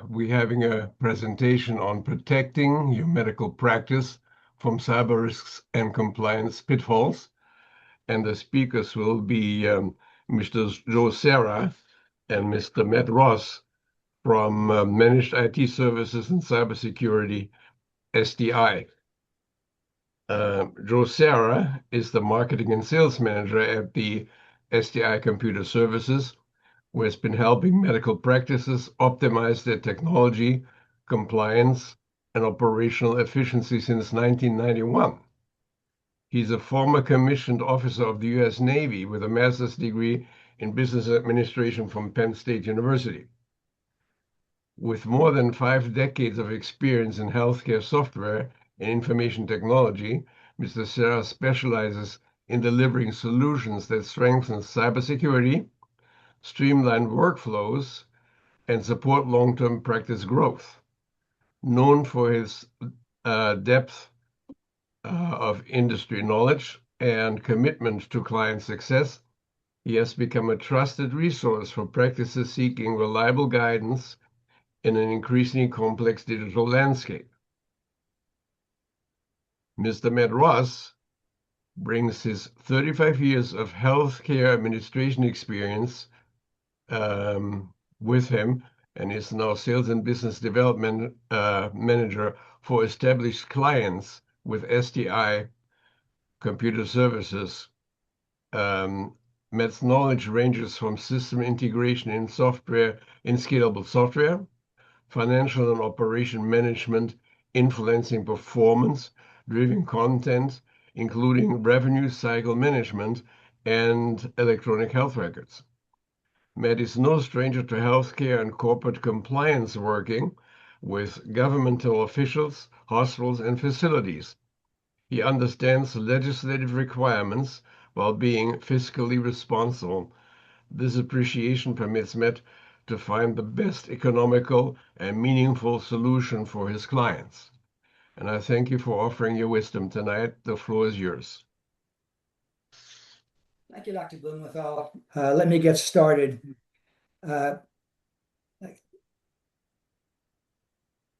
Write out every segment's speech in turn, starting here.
We're having a presentation on protecting your medical practice from cyber risks and compliance pitfalls. And the speakers will be Mr. Joe Cerra and Mr. Matt Ross from Managed IT Services and Cybersecurity, SDI. Joe Cerra is the marketing and sales manager at the SDI Computer Services, who has been helping medical practices optimize their technology, compliance, and operational efficiency since 1991. He's a former commissioned officer of the U.S. Navy with a master's degree in business administration from Penn State University. With more than 5 decades of experience in healthcare software and information technology, Mr. Cerra specializes in delivering solutions that strengthen cybersecurity, streamline workflows, and support long-term practice growth. Known for his depth of industry knowledge and commitment to client success, he has become a trusted resource for practices seeking reliable guidance in an increasingly complex digital landscape. Mr. Matt Ross brings his 35 years of healthcare administration experience with him and is now sales and business development manager for established clients with SDI Computer Services. Matt's knowledge ranges from system integration in scalable software, financial and operation management, influencing performance, driven content, including revenue cycle management and electronic health records. Matt is no stranger to healthcare and corporate compliance, working with governmental officials, hospitals, and facilities. He understands legislative requirements while being fiscally responsible. This appreciation permits Matt to find the best economical and meaningful solution for his clients. And I thank you for offering your wisdom tonight. The floor is yours. Thank you, Dr. Blumenthal. Let me get started.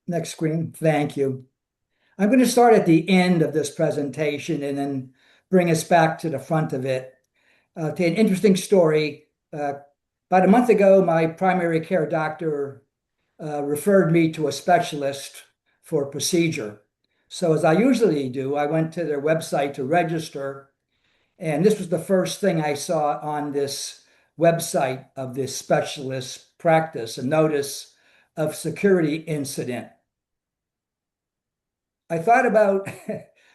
Next screen. Thank you. I'm going to start at the end of this presentation and then bring us back to the front of it. An interesting story. About a month ago, my primary care doctor referred me to a specialist for a procedure. So as I usually do, I went to their website to register, and this was the first thing I saw on this website of this specialist practice, a notice of security incident. I thought about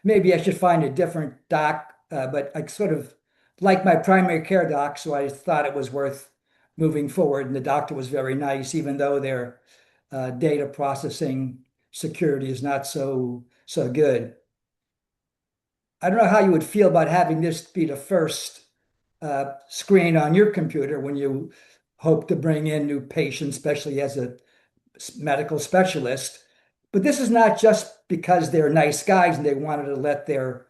maybe I should find a different doc, but I sort of like my primary care doc, so I thought it was worth moving forward. And the doctor was very nice, even though their data processing security is not so good. I don't know how you would feel about having this be the first screen on your computer when you hope to bring in new patients, especially as a medical specialist. But this is not just because they're nice guys and they wanted to let their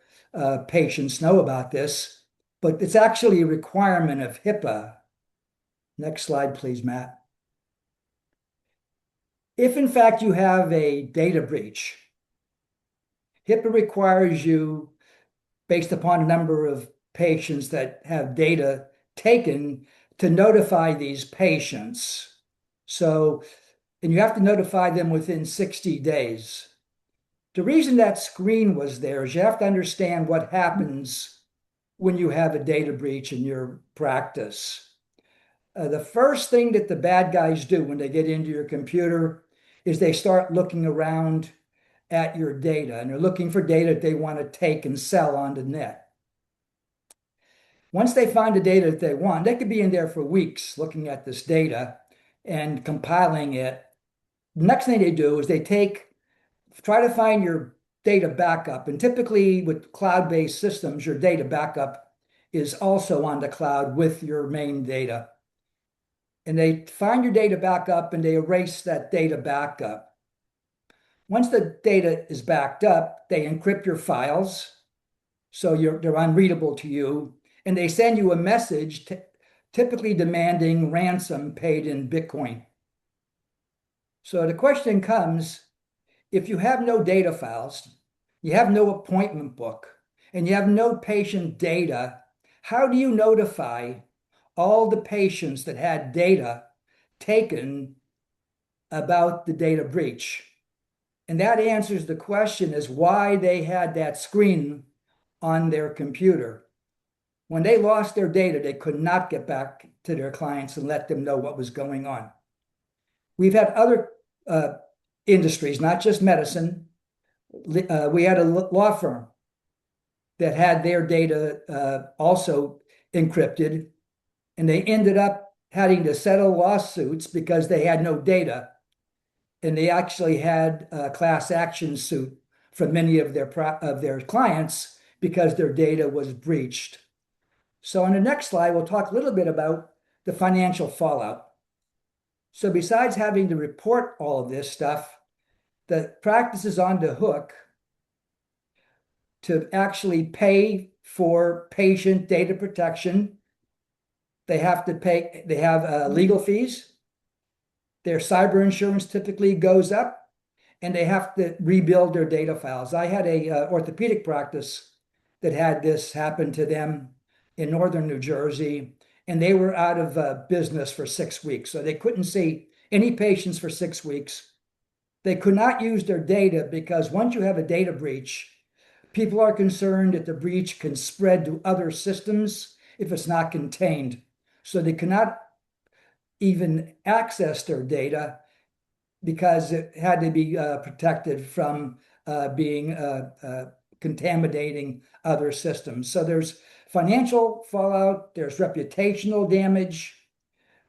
patients know about this, but it's actually a requirement of HIPAA. Next slide, please, Matt. If in fact you have a data breach, HIPAA requires you, based upon a number of patients that have data taken, to notify these patients. And you have to notify them within 60 days. The reason that screen was there is you have to understand what happens when you have a data breach in your practice. The first thing that the bad guys do when they get into your computer is they start looking around at your data, and they're looking for data that they want to take and sell on the net. Once they find the data that they want, they could be in there for weeks looking at this data and compiling it. The next thing they do is they try to find your data backup. And typically with cloud-based systems, your data backup is also on the cloud with your main data. And they find your data backup and they erase that data backup. Once the data is backed up, they encrypt your files so they're unreadable to you, and they send you a message typically demanding ransom paid in Bitcoin. So the question comes, if you have no data files, you have no appointment book, and you have no patient data, how do you notify all the patients that had data taken about the data breach? And that answers the question as why they had that screen on their computer. When they lost their data, they could not get back to their clients and let them know what was going on. We've had other industries, not just medicine. We had a law firm that had their data also encrypted, and they ended up having to settle lawsuits because they had no data. And they actually had a class action suit from many of their clients because their data was breached. So on the next slide, we'll talk a little bit about the financial fallout. So besides having to report all of this stuff, the practice is on the hook to actually pay for patient data protection. They have to pay, they have legal fees. Their cyber insurance typically goes up, and they have to rebuild their data files. I had a orthopedic practice that had this happen to them in northern New Jersey, and they were out of business for 6 weeks. So they couldn't see any patients for 6 weeks. They could not use their data because once you have a data breach, people are concerned that the breach can spread to other systems if it's not contained. So they cannot even access their data because it had to be protected from being contaminating other systems. So there's financial fallout, there's reputational damage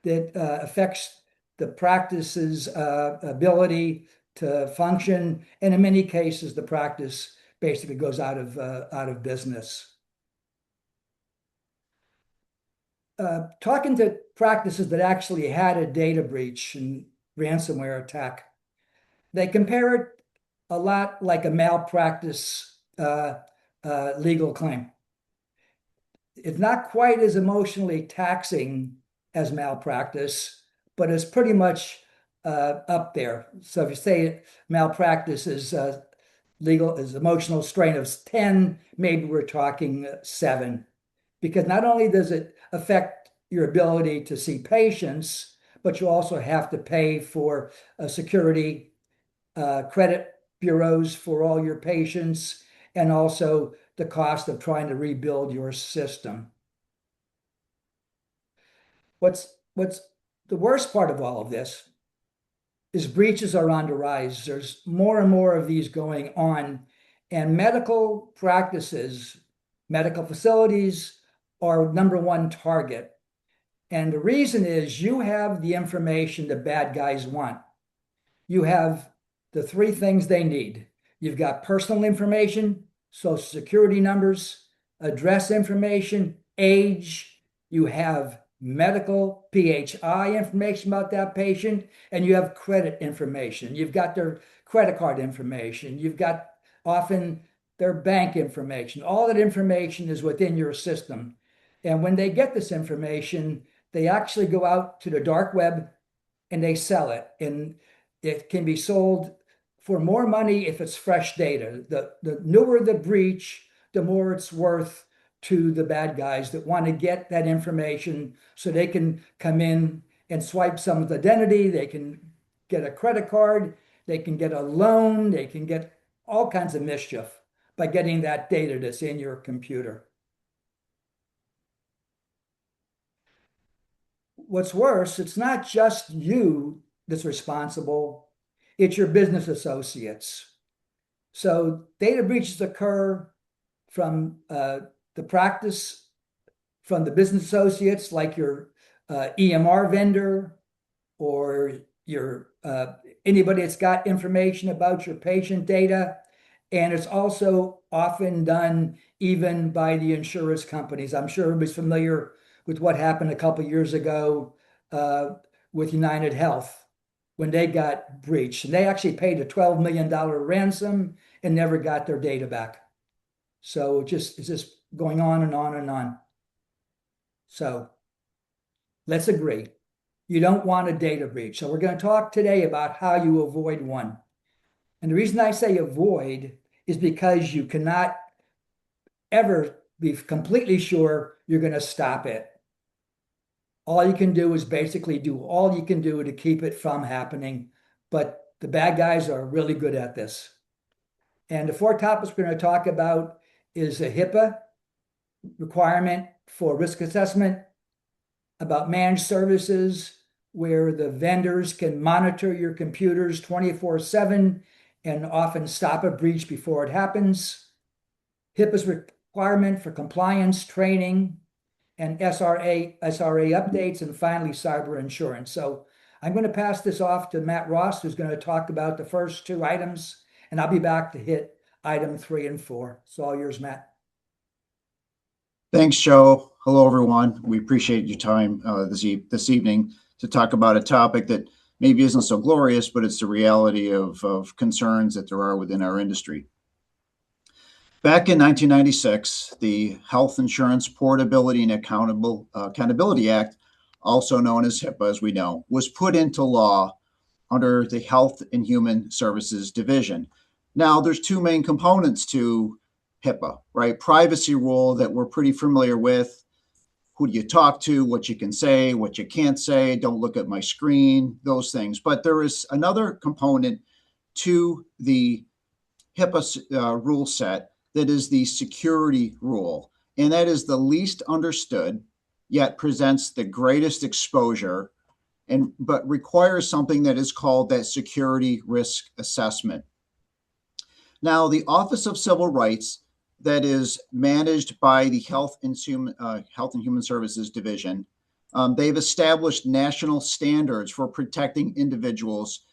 that affects the practice's ability to function, and in many cases, the practice basically goes out of business. Talking to practices that actually had a data breach and ransomware attack, they compare it a lot like a malpractice legal claim. It's not quite as emotionally taxing as malpractice, but it's pretty much up there. So if you say malpractice is legal is emotional strain of 10, maybe we're talking 7, because not only does it affect your ability to see patients, but you also have to pay for security, credit bureaus for all your patients, and also the cost of trying to rebuild your system. What's the worst part of all of this is breaches are on the rise. There's more and more of these going on, and medical practices, medical facilities are number one target. And the reason is you have the information the bad guys want. You have the 3 things they need. You've got personal information, social security numbers, address information, age. You have medical PHI information about that patient, and you have credit information. You've got their credit card information. You've got often their bank information. All that information is within your system. And when they get this information, they actually go out to the dark web and they sell it. And it can be sold for more money if it's fresh data. The newer the breach, the more it's worth to the bad guys that want to get that information so they can come in and swipe someone's identity. They can get a credit card. They can get a loan. They can get all kinds of mischief by getting that data that's in your computer. What's worse, it's not just you that's responsible, it's your business associates. So data breaches occur from the practice, from the business associates like your EMR vendor or your anybody that's got information about your patient data. And it's also often done even by the insurance companies. I'm sure everybody's familiar with what happened a couple of years ago with United Health when they got breached. And they actually paid a $12 million ransom and never got their data back. So it's just going on and on and on. So let's agree. you don't want a data breach. So we're going to talk today about how you avoid one. And the reason I say avoid is because you cannot ever be completely sure you're going to stop it. All you can do is basically do all you can do to keep it from happening. But the bad guys are really good at this. And the four topics we're going to talk about is a HIPAA requirement for risk assessment, about managed services, where the vendors can monitor your computers 24/7 and often stop a breach before it happens, HIPAA's requirement for compliance training, and SRA updates, and finally, cyber insurance. So I'm going to pass this off to Matt Ross, who's going to talk about the first two items, and I'll be back to hit item 3 and 4. So all yours, Matt. Thanks, Joe. Hello, everyone. We appreciate your time this evening to talk about a topic that maybe isn't so glorious, but it's the reality of concerns that there are within our industry. Back in 1996, the Health Insurance Portability and Accountability Act, also known as HIPAA, as we know, was put into law under the Health and Human Services Division. Now, there's two main components to HIPAA, right? Privacy rule that we're pretty familiar with. Who do you talk to? What you can say, what you can't say. Don't look at my screen, those things. But there is another component to the HIPAA rule set that is the security rule. And that is the least understood, yet presents the greatest exposure, but requires something that is called that security risk assessment. Now, the Office of Civil Rights, that is managed by the Health and Human Services Division, they've established national standards for protecting individuals'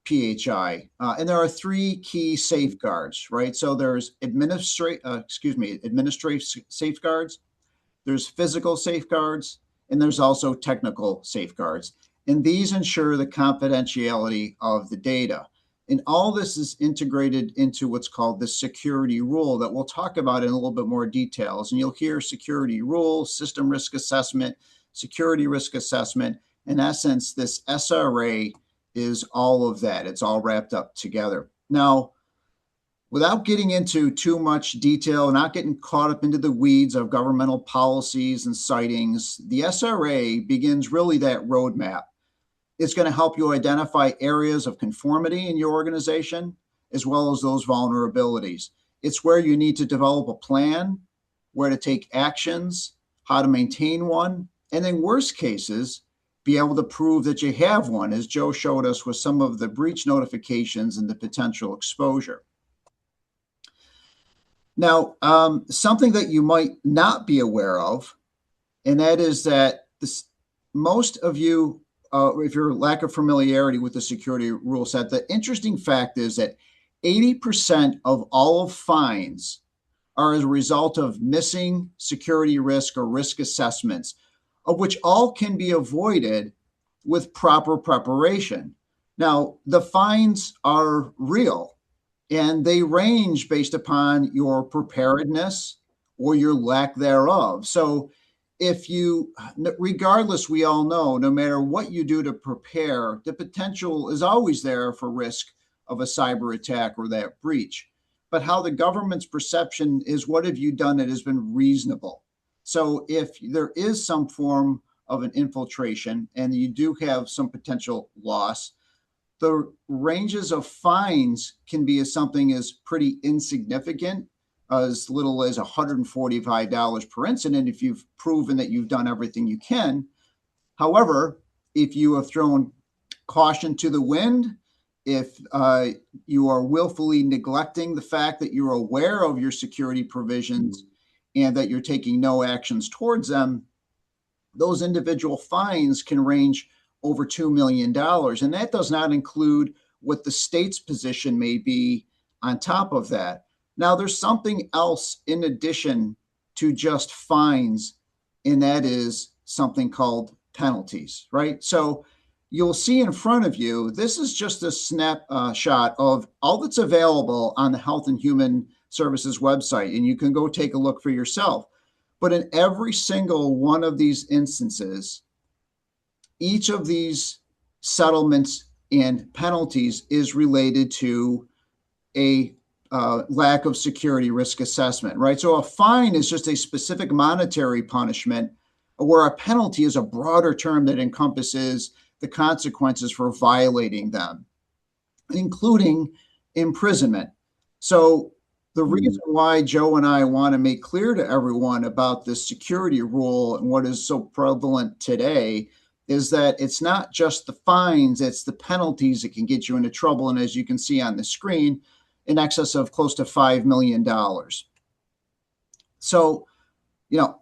PHI. And there are three key safeguards, right? So there's administrative safeguards, there's physical safeguards, and there's also technical safeguards. And these ensure the confidentiality of the data. And all this is integrated into what's called the security rule that we'll talk about in a little bit more details. And you'll hear security rule, system risk assessment, security risk assessment. In essence, this SRA is all of that. It's all wrapped up together. Now, without getting into too much detail, not getting caught up into the weeds of governmental policies and sightings, the SRA begins really that roadmap. It's going to help you identify areas of conformity in your organization, as well as those vulnerabilities. It's where you need to develop a plan, where to take actions, how to maintain one, and in worst cases, be able to prove that you have one, as Joe showed us with some of the breach notifications and the potential exposure. Now, something that you might not be aware of, and that is that most of you, if you're lack of familiarity with the security rule set, the interesting fact is that 80% of all of fines are as a result of missing security risk or risk assessments, of which all can be avoided with proper preparation. Now, the fines are real, and they range based upon your preparedness or your lack thereof. So regardless, we all know, no matter what you do to prepare, the potential is always there for risk of a cyber attack or that breach. But how the government's perception is, what have you done that has been reasonable? So if there is some form of an infiltration and you do have some potential loss, the ranges of fines can be something as pretty insignificant, as little as $145 per incident if you've proven that you've done everything you can. However, if you have thrown caution to the wind, if you are willfully neglecting the fact that you're aware of your security provisions and that you're taking no actions towards them, those individual fines can range over $2 million. And that does not include what the state's position may be on top of that. Now, there's something else in addition to just fines, and that is something called penalties, right? So you'll see in front of you, this is just a snapshot of all that's available on the Health and Human Services website, and you can go take a look for yourself. But in every single one of these instances, each of these settlements and penalties is related to a lack of security risk assessment, right? So a fine is just a specific monetary punishment, where a penalty is a broader term that encompasses the consequences for violating them, including imprisonment. So the reason why Joe and I want to make clear to everyone about this security rule and what is so prevalent today is that it's not just the fines, it's the penalties that can get you into trouble. And as you can see on the screen, in excess of close to $5 million. So,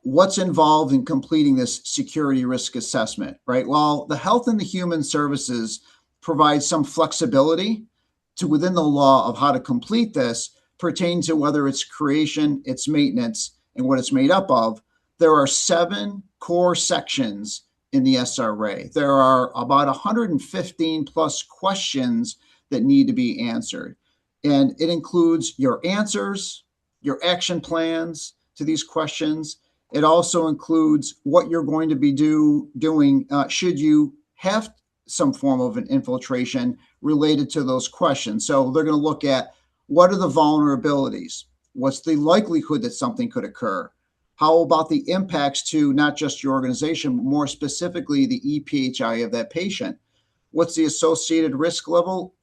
what's involved in completing this security risk assessment, right? Well, the Health and the Human Services provides some flexibility to within the law of how to complete this, pertaining to whether it's creation, its maintenance, and what it's made up of. There are 7 core sections in the SRA. There are about 115 plus questions that need to be answered. And it includes your answers, your action plans to these questions. It also includes what you're going to be doing should you have some form of an infiltration related to those questions. So they're going to look at what are the vulnerabilities? What's the likelihood that something could occur? How about the impacts to not just your organization, but more specifically the EPHI of that patient? What's the associated risk level,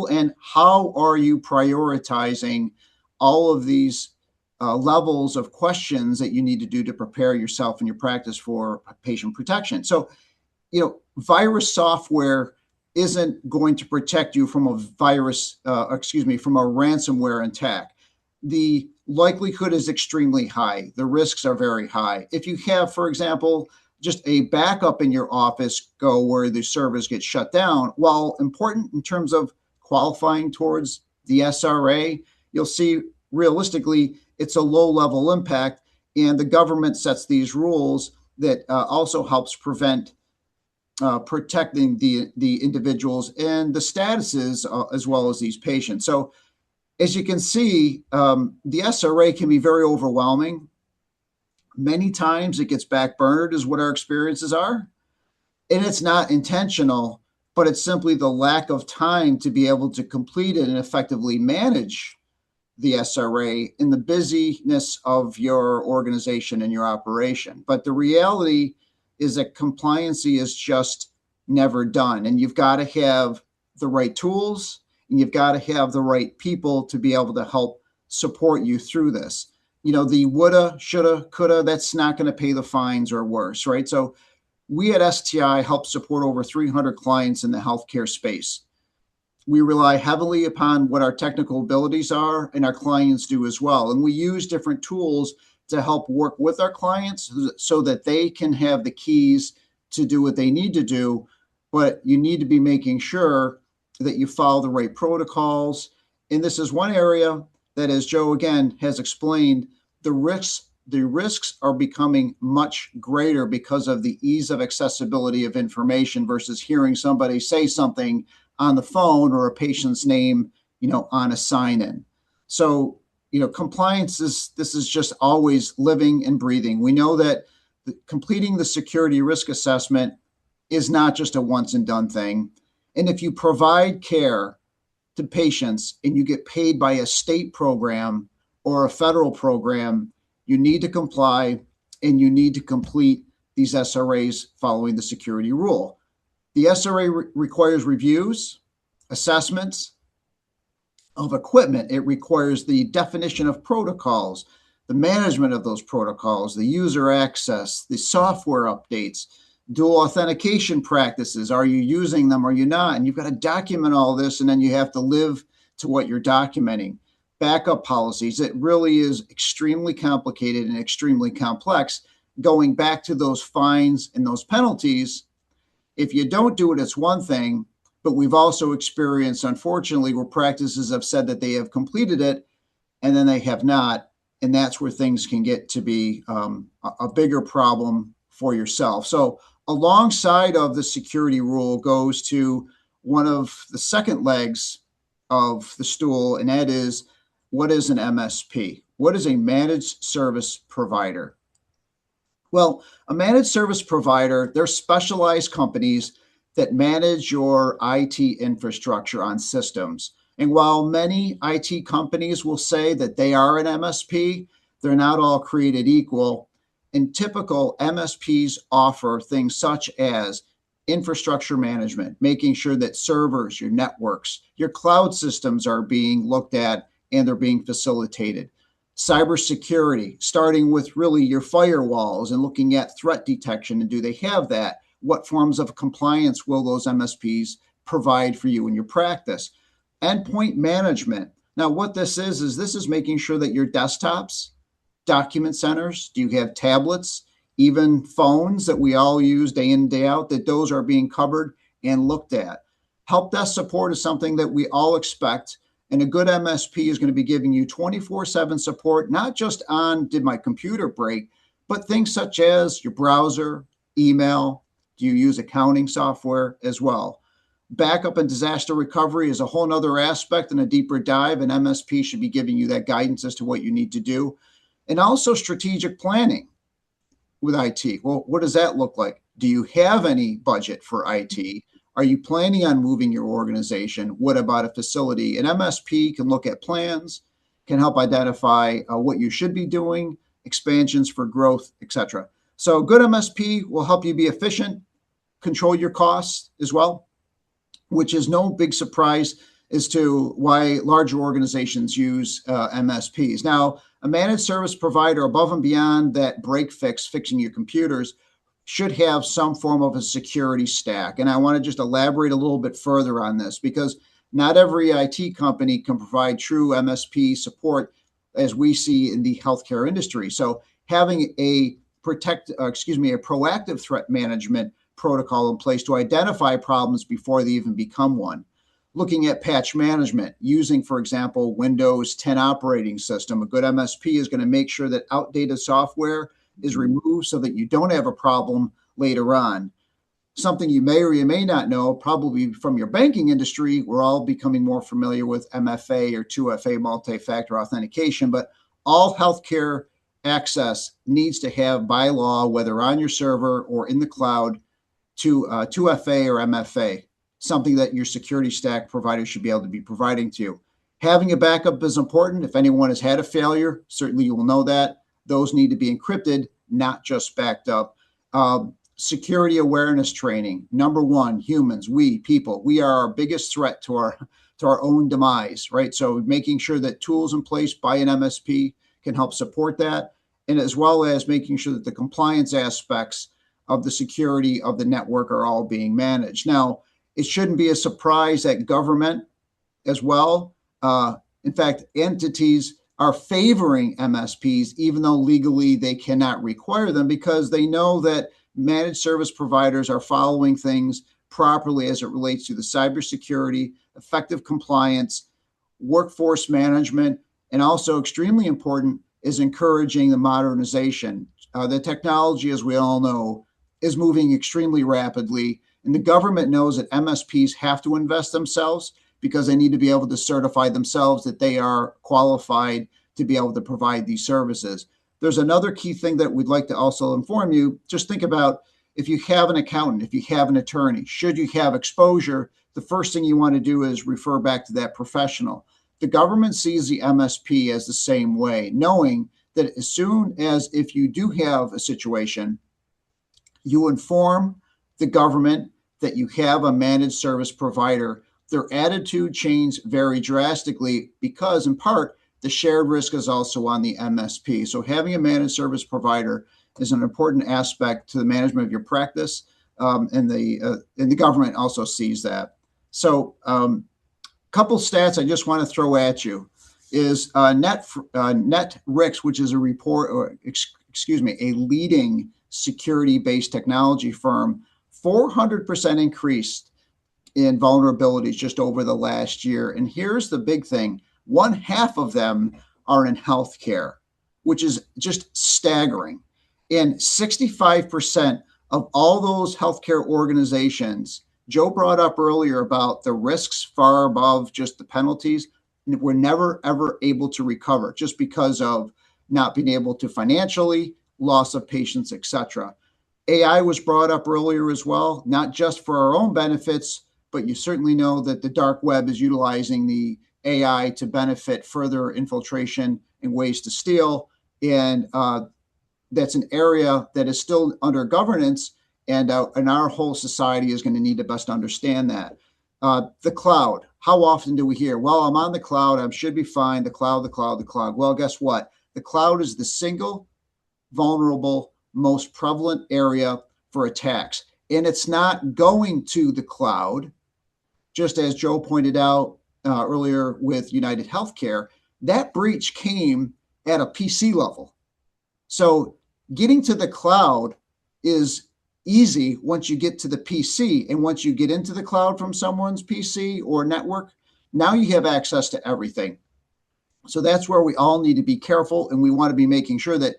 and how are you prioritizing all of these levels of questions that you need to do to prepare yourself and your practice for patient protection? So, virus software isn't going to protect you from a from a ransomware attack. The likelihood is extremely high. The risks are very high. If you have, for example, just a backup in your office where the servers get shut down, while important in terms of qualifying towards the SRA, you'll see realistically it's a low level impact, and the government sets these rules that also helps protecting the individuals and the statuses as well as these patients. So as you can see, the SRA can be very overwhelming. Many times it gets backburnered is what our experiences are. And it's not intentional, but it's simply the lack of time to be able to complete it and effectively manage the SRA in the busyness of your organization and your operation. But the reality is that compliancy is just never done. And you've got to have the right tools and you've got to have the right people to be able to help support you through this. The woulda, shoulda, coulda, that's not going to pay the fines or worse, right? So we at STI help support over 300 clients in the healthcare space. We rely heavily upon what our technical abilities are, and our clients do as well. And we use different tools to help work with our clients so that they can have the keys to do what they need to do. But you need to be making sure that you follow the right protocols. And this is one area that, as Joe again has explained, the risks are becoming much greater because of the ease of accessibility of information versus hearing somebody say something on the phone or a patient's name, on a sign-in. So, compliance is just always living and breathing. We know that completing the security risk assessment is not just a once and done thing. And if you provide care to patients and you get paid by a state program or a federal program, you need to comply and you need to complete these SRAs following the security rule. The SRA requires reviews, assessments of equipment. It requires the definition of protocols, the management of those protocols, the user access, the software updates, dual authentication practices. Are you using them? Are you not? And you've got to document all this, and then you have to live to what you're documenting. Backup policies. It really is extremely complicated and extremely complex. Going back to those fines and those penalties, if you don't do it, it's one thing, but we've also experienced, unfortunately, where practices have said that they have completed it and then they have not. And that's where things can get to be a bigger problem for yourself. So alongside of the security rule goes to one of the second legs of the stool, and that is, what is an MSP? What is a managed service provider? Well, a managed service provider, they're specialized companies that manage your IT infrastructure on systems. And while many IT companies will say that they are an MSP, they're not all created equal. And typical MSPs offer things such as infrastructure management, making sure that servers, your networks, your cloud systems are being looked at and they're being facilitated. Cybersecurity, starting with really your firewalls and looking at threat detection. And do they have that? What forms of compliance will those MSPs provide for you in your practice? Endpoint management. Now, what this is this is making sure that your desktops, document centers, do you have tablets, even phones that we all use day in, day out, that those are being covered and looked at. Help desk support is something that we all expect. And a good MSP is going to be giving you 24/7 support, not just on did my computer break, but things such as your browser, email. Do you use accounting software as well? Backup and disaster recovery is a whole nother aspect and a deeper dive. An MSP should be giving you that guidance as to what you need to do. And also strategic planning with IT. Well, what does that look like? Do you have any budget for IT? Are you planning on moving your organization? What about a facility? An MSP can look at plans, can help identify what you should be doing, expansions for growth, etc. So a good MSP will help you be efficient, control your costs as well, which is no big surprise as to why larger organizations use MSPs. Now, a managed service provider above and beyond that break fix, fixing your computers, should have some form of a security stack. And I want to just elaborate a little bit further on this because not every IT company can provide true MSP support as we see in the healthcare industry. So having a proactive threat management protocol in place to identify problems before they even become one. Looking at patch management, using, for example, Windows 10 operating system, a good MSP is going to make sure that outdated software is removed so that you don't have a problem later on. Something you may or you may not know, probably from your banking industry, we're all becoming more familiar with MFA or 2FA, multi-factor authentication, but all healthcare access needs to have by law, whether on your server or in the cloud, to 2FA or MFA, something that your security stack provider should be able to be providing to you. Having a backup is important. If anyone has had a failure, certainly you will know that. Those need to be encrypted, not just backed up. Security awareness training. Number one, humans, we people, we are our biggest threat to our own demise, right? So making sure that tools in place by an MSP can help support that, and as well as making sure that the compliance aspects of the security of the network are all being managed. Now, it shouldn't be a surprise that government as well. In fact, entities are favoring MSPs, even though legally they cannot require them because they know that managed service providers are following things properly as it relates to the cybersecurity, effective compliance, workforce management, and also extremely important is encouraging the modernization. The technology, as we all know, is moving extremely rapidly, and the government knows that MSPs have to invest themselves because they need to be able to certify themselves that they are qualified to be able to provide these services. There's another key thing that we'd like to also inform you. Just think about if you have an accountant, if you have an attorney, should you have exposure, the first thing you want to do is refer back to that professional. The government sees the MSP as the same way, knowing that as soon as if you do have a situation, you inform the government that you have a managed service provider. Their attitude changes very drastically because, in part, the shared risk is also on the MSP. So having a managed service provider is an important aspect to the management of your practice, and the government also sees that. So couple stats I just want to throw at you is NetRIX, which is a report, or a leading security-based technology firm, 400% increased in vulnerabilities just over the last year. And here's the big thing. 1/2 of them are in healthcare, which is just staggering. And 65% of all those healthcare organizations, Joe brought up earlier about the risks far above just the penalties, were never, ever able to recover just because of not being able to financially loss of patients, etc. AI was brought up earlier as well, not just for our own benefits, but you certainly know that the dark web is utilizing the AI to benefit further infiltration and ways to steal. And that's an area that is still under governance, and our whole society is going to need to best understand that. The cloud. How often do we hear, well, I'm on the cloud, I should be fine, the cloud, the cloud, the cloud. Well, guess what? The cloud is the single vulnerable, most prevalent area for attacks. And it's not going to the cloud, just as Joe pointed out earlier with United Healthcare. That breach came at a PC level. So getting to the cloud is easy once you get to the PC. And once you get into the cloud from someone's PC or network, now you have access to everything. So that's where we all need to be careful. And we want to be making sure that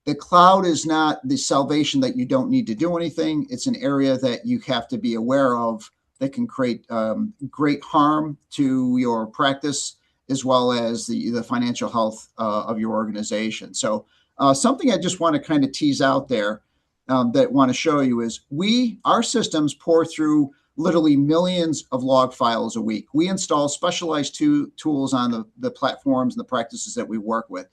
the cloud is not the salvation that you don't need to do anything. It's an area that you have to be aware of that can create great harm to your practice as well as the financial health of your organization. So something I just want to kind of tease out there that I want to show you is our systems pour through literally millions of log files a week. We install specialized tools on the platforms and the practices that we work with.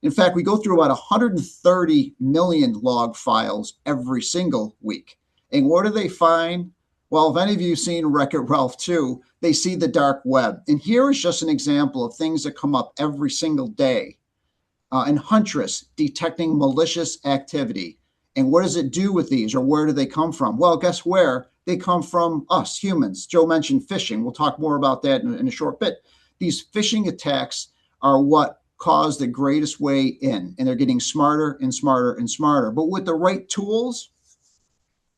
In fact, we go through about 130 million log files every single week. And what do they find? Well, if any of you have seen Wreck-It Ralph 2, they see the dark web. And here is just an example of things that come up every single day. And Huntress, detecting malicious activity. And what does it do with these, or where do they come from? Well, guess where? They come from us, humans. Joe mentioned phishing. We'll talk more about that in a short bit. These phishing attacks are what cause the greatest way in, and they're getting smarter and smarter and smarter. But with the right tools,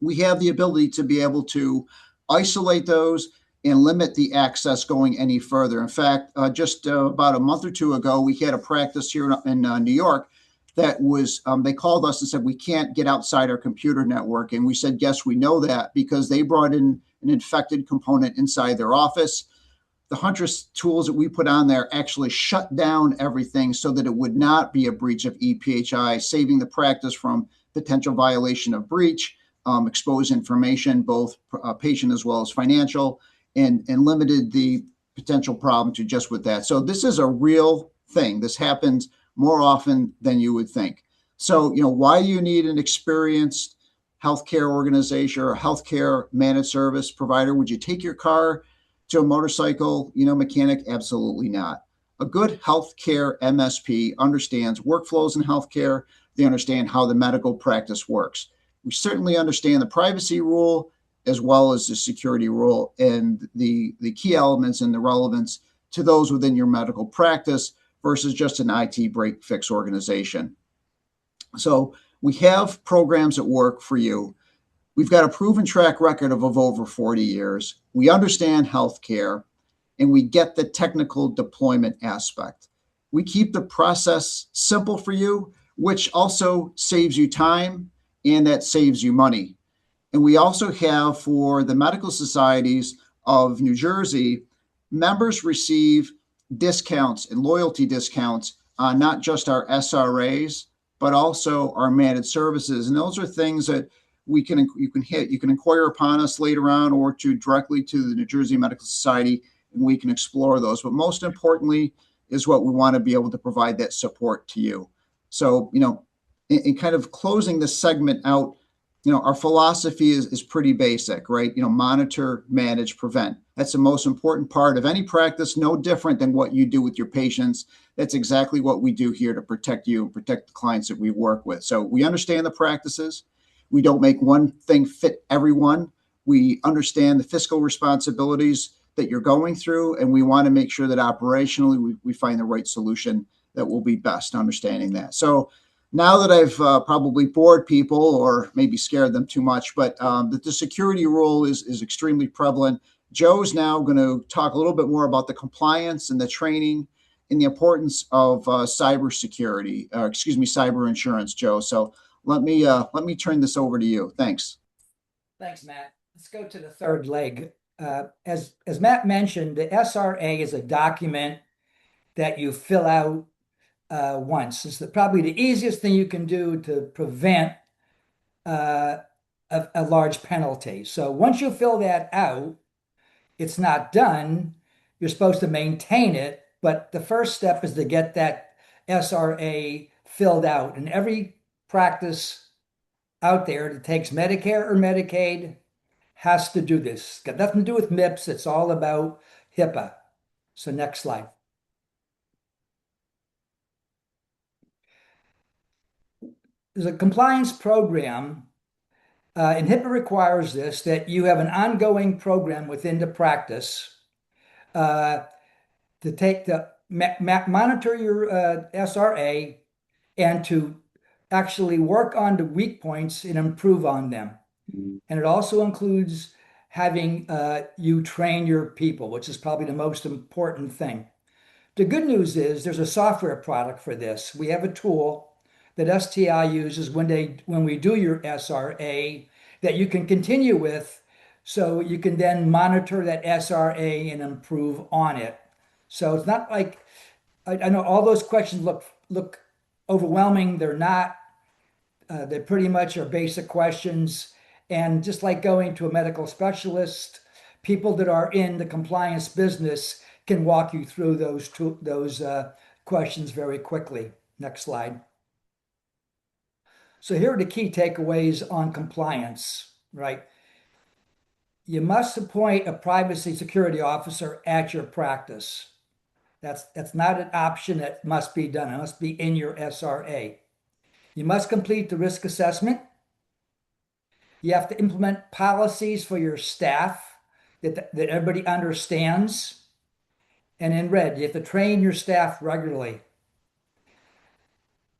we have the ability to be able to isolate those and limit the access going any further. In fact, just about a month or two ago, we had a practice here in New York that was, they called us and said, we can't get outside our computer network. And we said, yes, we know that, because they brought in an infected component inside their office. The Huntress tools that we put on there actually shut down everything so that it would not be a breach of EPHI, saving the practice from potential violation of breach, exposed information, both patient as well as financial, and limited the potential problem to just with that. So this is a real thing. This happens more often than you would think. So, why do you need an experienced healthcare organization or healthcare managed service provider? Would you take your car to a motorcycle, mechanic? Absolutely not. A good healthcare MSP understands workflows in healthcare. They understand how the medical practice works. We certainly understand the privacy rule as well as the security rule and the key elements and the relevance to those within your medical practice versus just an IT break fix organization. So we have programs that work for you. We've got a proven track record of over 40 years. We understand healthcare, and we get the technical deployment aspect. We keep the process simple for you, which also saves you time, and that saves you money. And we also have, for the medical societies of New Jersey, members receive discounts and loyalty discounts on not just our SRAs, but also our managed services. And those are things that you can inquire upon us later on, or directly to the New Jersey Medical Society, and we can explore those. But most importantly is what we want to be able to provide that support to you. So, in kind of closing this segment out, our philosophy is pretty basic, right? Monitor, manage, prevent. That's the most important part of any practice, no different than what you do with your patients. That's exactly what we do here to protect you and protect the clients that we work with. So we understand the practices. We don't make one thing fit everyone. We understand the fiscal responsibilities that you're going through, and we want to make sure that operationally we find the right solution that will be best, understanding that. So now that I've probably bored people or maybe scared them too much, but that the security rule is extremely prevalent. Joe's now going to talk a little bit more about the compliance and the training and the importance of cybersecurity, cyber insurance, Joe. So let me turn this over to you. Thanks. Thanks, Matt. Let's go to the third leg. As Matt mentioned, the SRA is a document that you fill out once. It's probably the easiest thing you can do to prevent uh, a large penalty. So once you fill that out, it's not done. You're supposed to maintain it, but the first step is to get that SRA filled out. And every practice out there that takes Medicare or Medicaid has to do this. It's got nothing to do with MIPS. It's all about HIPAA. So next slide. There's a compliance program, and HIPAA requires this, that you have an ongoing program within the practice uh, to take the monitor your SRA and to actually work on the weak points and improve on them. And it also includes having you train your people, which is probably the most important thing. The good news is there's a software product for this. We have a tool that STI uses when we do your SRA that you can continue with, so you can then monitor that SRA and improve on it. So it's not like I know all those questions look overwhelming. They're not. They pretty much are basic questions. And just like going to a medical specialist, people that are in the compliance business can walk you through those questions very quickly. Next slide. So here are the key takeaways on compliance, right? You must appoint a privacy security officer at your practice. That's not an option that must be done. It must be in your SRA. You must complete the risk assessment. You have to implement policies for your staff that everybody understands. And in red, you have to train your staff regularly.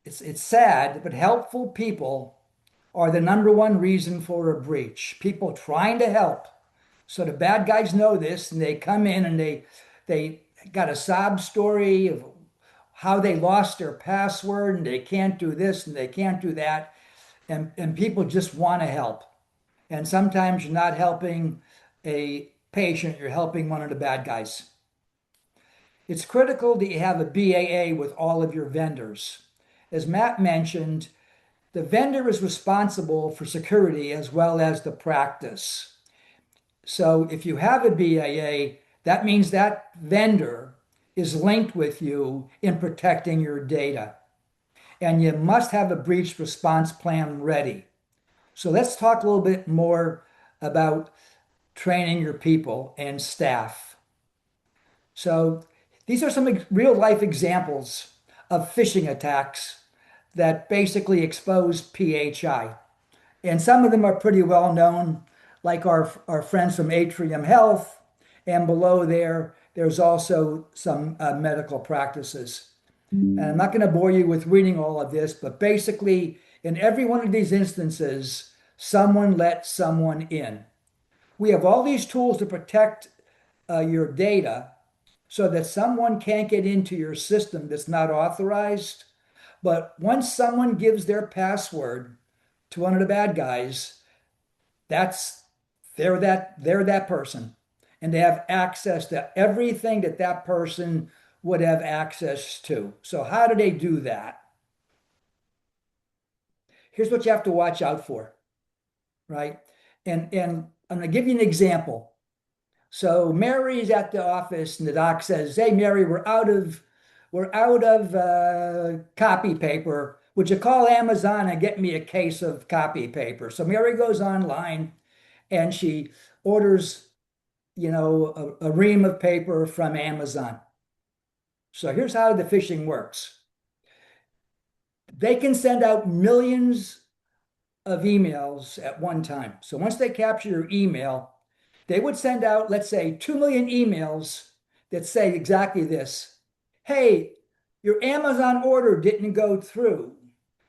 It's sad, but helpful people are the number one reason for a breach. People trying to help. So the bad guys know this, and they come in and they got a sob story of how they lost their password and they can't do this and they can't do that. And people just want to help. And sometimes you're not helping a patient, you're helping one of the bad guys. It's critical that you have a BAA with all of your vendors. As Matt mentioned, the vendor is responsible for security as well as the practice. So if you have a BAA, that means that vendor is linked with you in protecting your data. And you must have a breach response plan ready. So let's talk a little bit more about training your people and staff. So these are some real life examples of phishing attacks that basically expose PHI. And some of them are pretty well known, like our friends from Atrium Health. And below there's also some medical practices. And I'm not going to bore you with reading all of this, but basically, in every one of these instances, someone let someone in. We have all these tools to protect your data so that someone can't get into your system that's not authorized. But once someone gives their password to one of the bad guys, that's they're that person, and they have access to everything that person would have access to. So how do they do that? Here's what you have to watch out for, right? And I'm going to give you an example. So Mary's at the office, and the doc says, "Hey, Mary, we're out of copy paper. Would you call Amazon and get me a case of copy paper?" So Mary goes online and she orders, a ream of paper from Amazon. So here's how the phishing works. They can send out millions of emails at one time. So once they capture your email, they would send out, let's say, 2 million emails that say exactly this. "Hey, your Amazon order didn't go through.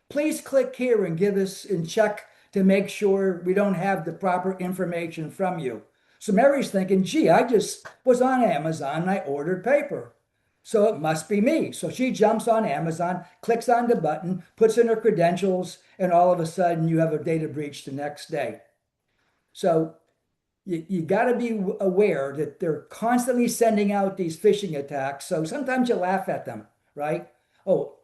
Please click here and give us and check to make sure we don't have the proper information from you." So Mary's thinking, "Gee, I just was on Amazon and I ordered paper, so it must be me." So she jumps on Amazon, clicks on the button, puts in her credentials, and all of a sudden you have a data breach the next day. So you got to be aware that they're constantly sending out these phishing attacks. So sometimes you laugh at them, right? "Oh,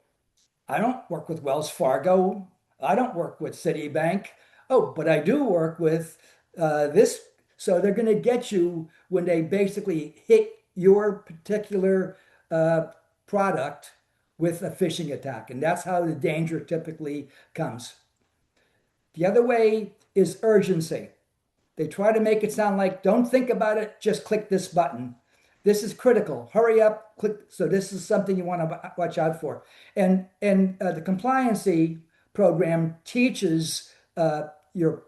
I don't work with Wells Fargo. I don't work with Citibank. Oh, but I do work with this. So they're going to get you when they basically hit your particular uh, product with a phishing attack. And that's how the danger typically comes. The other way is urgency. They try to make it sound like, don't think about it, just click this button. This is critical. Hurry up, click. So this is something you want to watch out for. And the compliancy program teaches your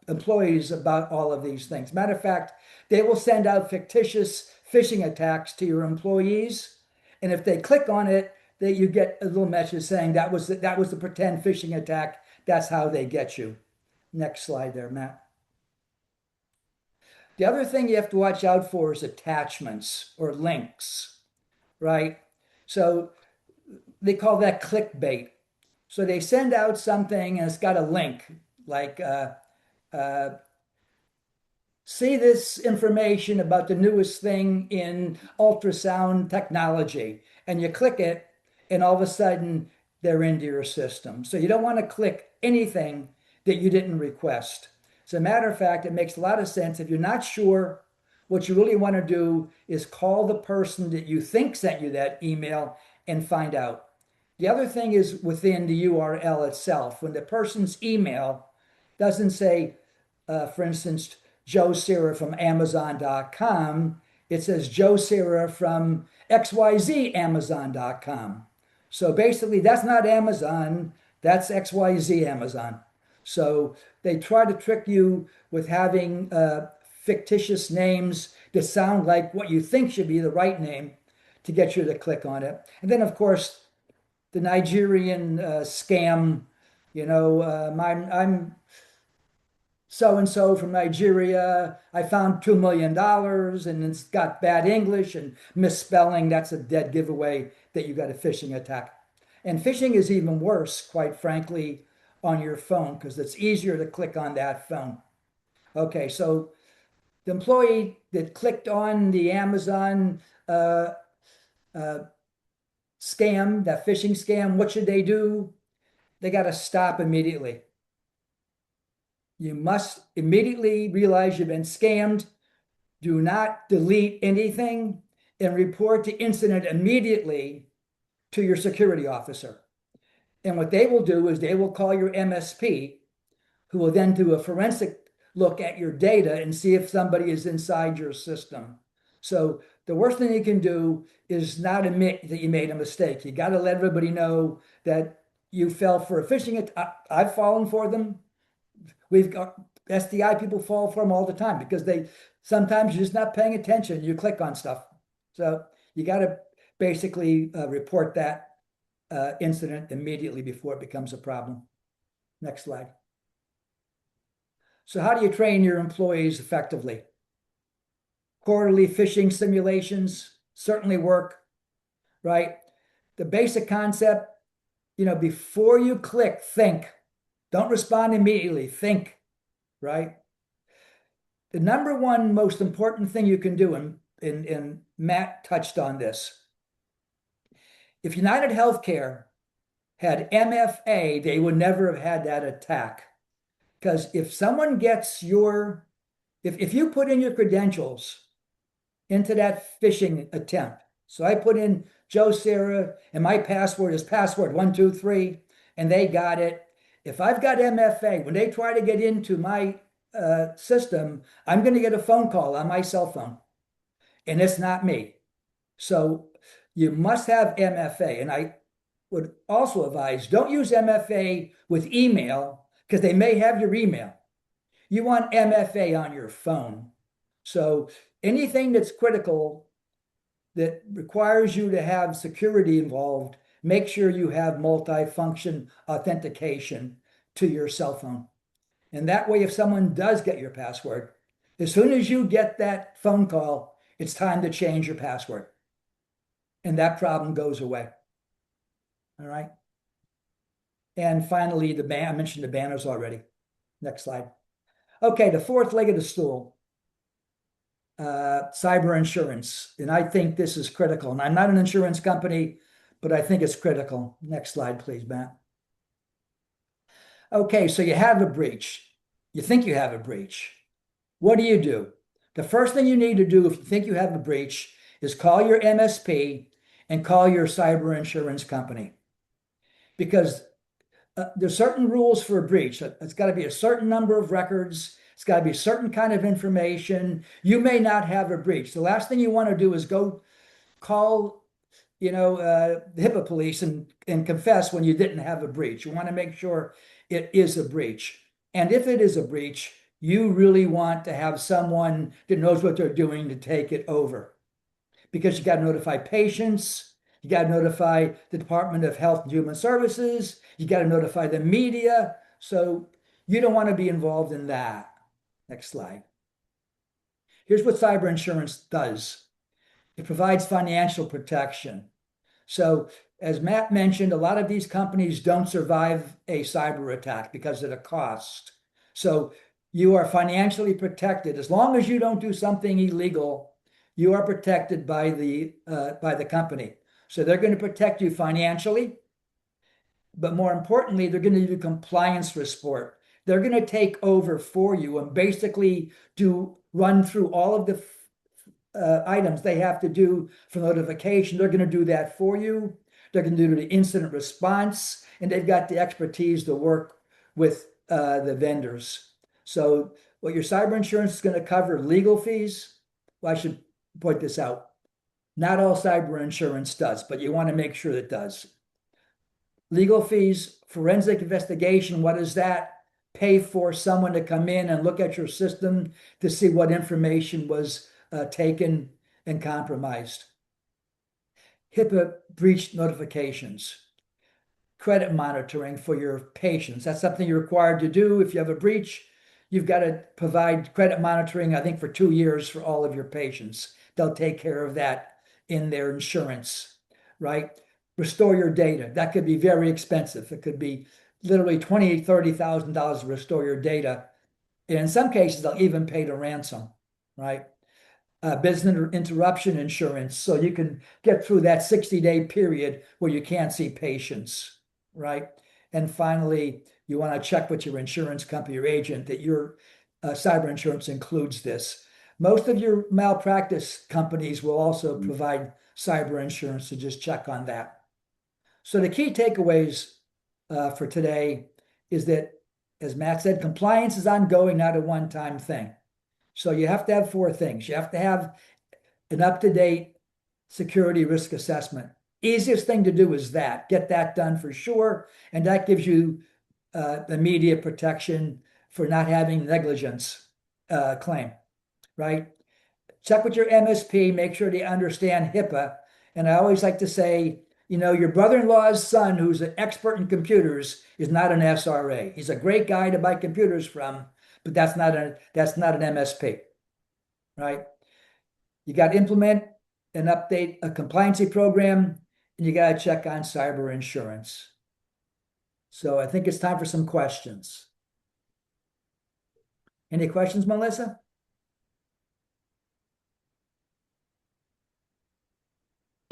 employees about all of these things. Matter of fact, they will send out fictitious phishing attacks to your employees, and if they click on it, you get a little message saying that was the pretend phishing attack. That's how they get you. Next slide there, Matt. The other thing you have to watch out for is attachments or links, right? So they call that clickbait. So they send out something and it's got a link like, see this information about the newest thing in ultrasound technology. And you click it, and all of a sudden they're into your system. So you don't want to click anything that you didn't request. As a matter of fact, it makes a lot of sense. If you're not sure, what you really want to do is call the person that you think sent you that email and find out. The other thing is within the URL itself. When the person's email doesn't say, for instance, Joe Cerra from Amazon.com, it says Joe Cerra from XYZ Amazon.com. So basically, that's not Amazon, that's XYZ Amazon. So they try to trick you with having fictitious names that sound like what you think should be the right name to get you to click on it. And then, of course, the Nigerian scam, I'm so and so from Nigeria. I found $2 million and it's got bad English and misspelling. That's a dead giveaway that you got a phishing attack. And phishing is even worse, quite frankly, on your phone because it's easier to click on that phone. Okay, so the employee that clicked on the Amazon scam, that phishing scam, what should they do? They got to stop immediately. You must immediately realize you've been scammed. Do not delete anything and report the incident immediately to your security officer. And what they will do is they will call your MSP, who will then do a forensic look at your data and see if somebody is inside your system. So the worst thing you can do is not admit that you made a mistake. You got to let everybody know that you fell for a phishing attack. I've fallen for them. We've got SDI people fall for them all the time because sometimes you're just not paying attention. You click on stuff. So you got to basically report that incident immediately before it becomes a problem. Next slide. So how do you train your employees effectively? Quarterly phishing simulations certainly work, right? The basic concept, before you click, think. Don't respond immediately, think, right? The number one most important thing you can do, and Matt touched on this. If United Healthcare had MFA, they would never have had that attack. Because if someone gets if you put in your credentials into that phishing attempt, so I put in Joe Cerra and my password is password123, and they got it. If I've got MFA, when they try to get into my system, I'm going to get a phone call on my cell phone, and it's not me. So you must have MFA. And I would also advise, don't use MFA with email because they may have your email. You want MFA on your phone. So anything that's critical that requires you to have security involved, make sure you have multi-function authentication to your cell phone. And that way, if someone does get your password, as soon as you get that phone call, it's time to change your password. And that problem goes away. All right. And finally, I mentioned the banners already. Next slide. Okay, the fourth leg of the stool, cyber insurance. And I think this is critical. And I'm not an insurance company, but I think it's critical. Next slide, please, Matt. Okay, so you have a breach. You think you have a breach. What do? The first thing you need to do if you think you have a breach is call your MSP and call your cyber insurance company, because there's certain rules for a breach. It's got to be a certain number of records. It's got to be a certain kind of information. You may not have a breach. The last thing you want to do is go call, the HIPAA police and confess when you didn't have a breach. You want to make sure it is a breach. And if it is a breach, you really want to have someone that knows what they're doing to take it over, because you got to notify patients. You got to notify the Department of Health and Human Services. You got to notify the media. So you don't want to be involved in that. Next slide. Here's what cyber insurance does. It provides financial protection. So as Matt mentioned, a lot of these companies don't survive a cyber attack because of the cost. So you are financially protected. As long as you don't do something illegal, you are protected by the company. So they're going to protect you financially, but more importantly, they're going to do compliance support. They're going to take over for you and basically run through all of the items they have to do for notification. They're going to do that for you. They're going to do the incident response, and they've got the expertise to work with the vendors. So what your cyber insurance is going to cover: legal fees. Well, I should point this out. Not all cyber insurance does, but you want to make sure it does. Legal fees, forensic investigation. What does that pay for? Someone to come in and look at your system to see what information was taken and compromised. HIPAA breach notifications. Credit monitoring for your patients. That's something you're required to do. If you have a breach, you've got to provide credit monitoring, I think, for 2 years for all of your patients. They'll take care of that in their insurance, right? Restore your data. That could be very expensive. It could be literally $20,000, $30,000 to restore your data. And in some cases, they'll even pay the ransom, right? Business interruption insurance, so you can get through that 60-day period where you can't see patients, right? And finally, you want to check with your insurance company, your agent, that your cyber insurance includes this. Most of your malpractice companies will also provide cyber insurance, so just check on that. So the key takeaways for today is that, as Matt said, compliance is ongoing, not a one-time thing. So you have to have 4 things. You have to have an up-to-date security risk assessment. Easiest thing to do is that. Get that done for sure. And that gives you immediate protection for not having negligence claim, right? Check with your MSP, make sure they understand HIPAA. And I always like to say, your brother-in-law's son, who's an expert in computers, is not an SRA. He's a great guy to buy computers from, but that's not an MSP, right? You got to implement and update a compliancy program, and you got to check on cyber insurance. So I think it's time for some questions. Any questions, Melissa?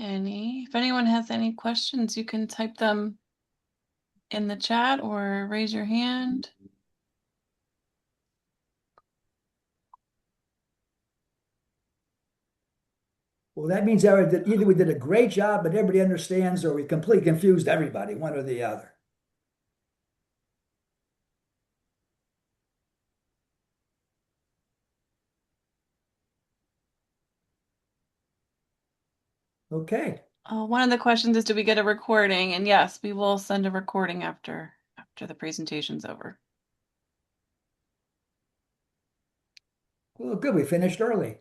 If anyone has any questions, you can type them in the chat or raise your hand. Well, that means either we did a great job, but everybody understands, or we completely confused everybody, one or the other. Okay. One of the questions is, do we get a recording? And yes, we will send a recording after the presentation's over. Well, good. We finished early.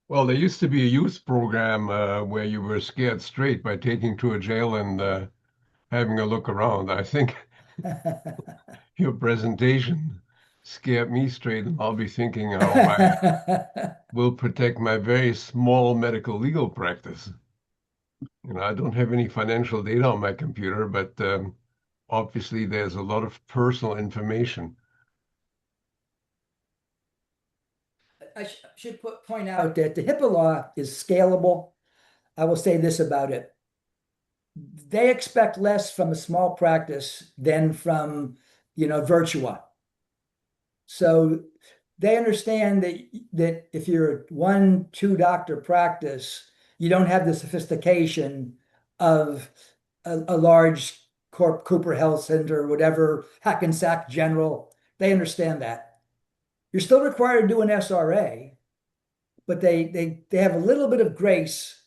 Well, there used to be a youth program where you were scared straight by taking to a jail and having a look around. I think your presentation scared me straight, and I'll be thinking how I will protect my very small medical legal practice. I don't have any financial data on my computer, but obviously there's a lot of personal information. I should point out that the HIPAA law is scalable. I will say this about it. They expect less from a small practice than from, Virtua. So they understand that if you're a 1, 2 doctor practice, you don't have the sophistication of a large Cooper Health Center, whatever, Hackensack General. They understand that. You're still required to do an SRA, but they have a little bit of grace,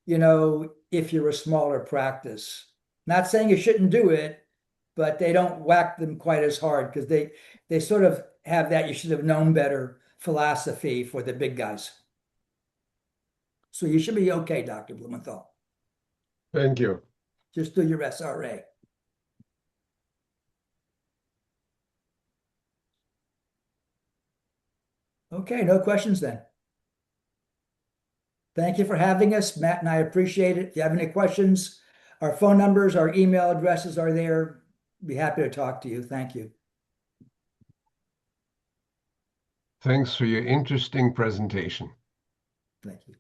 if you're a smaller practice. Not saying you shouldn't do it, but they don't whack them quite as hard because they sort of have that you should have known better philosophy for the big guys. So you should be okay, Dr. Blumenthal. Thank you. Just do your SRA. Okay, no questions then. Thank you for having us, Matt, and I appreciate it. If you have any questions, our phone numbers, our email addresses are there. Be happy to talk to you. Thank you. Thanks for your interesting presentation. Thank you.